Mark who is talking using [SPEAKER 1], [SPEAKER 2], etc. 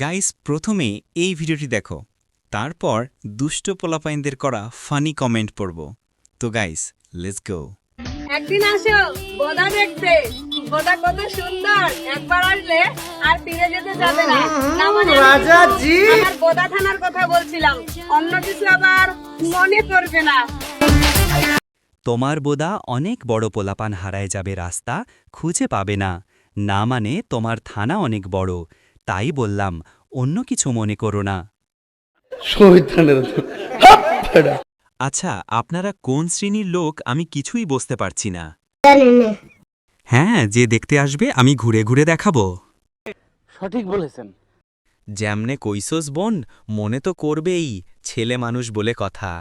[SPEAKER 1] Guys প্রথমে এই ভিডিওটি দেখো, তারপর দুষ্ট পোলাপাইনদের করা ফানি কমেন্ট পড়ব। তো গাইস লেটস গো।
[SPEAKER 2] একদিন আসো বোদা দেখতে, বোদা কত সুন্দর, একবার আসলে আর ফিরে যেতে যাবে না। না মানে রাজাজি, আমার বোদা থানার কথা বলছিলাম, অন্য কিছু আবার মনে করবে না।
[SPEAKER 3] তোমার বোদা অনেক বড় পোলাপান হারায় যাবে, রাস্তা খুঁজে পাবে না। না মানে তোমার থানা অনেক বড়, তাই বললাম, অন্য কিছু মনে করো না।
[SPEAKER 1] আচ্ছা, আপনারা কোন শ্রেণীর লোক আমি কিছুই বুঝতে পারছি না। হ্যাঁ, যে দেখতে আসবে আমি ঘুরে ঘুরে দেখাবো।
[SPEAKER 4] সঠিক বলেছেন।
[SPEAKER 1] যেমনে কইসোস বোন, মনে তো করবেই, ছেলে মানুষ বলে কথা।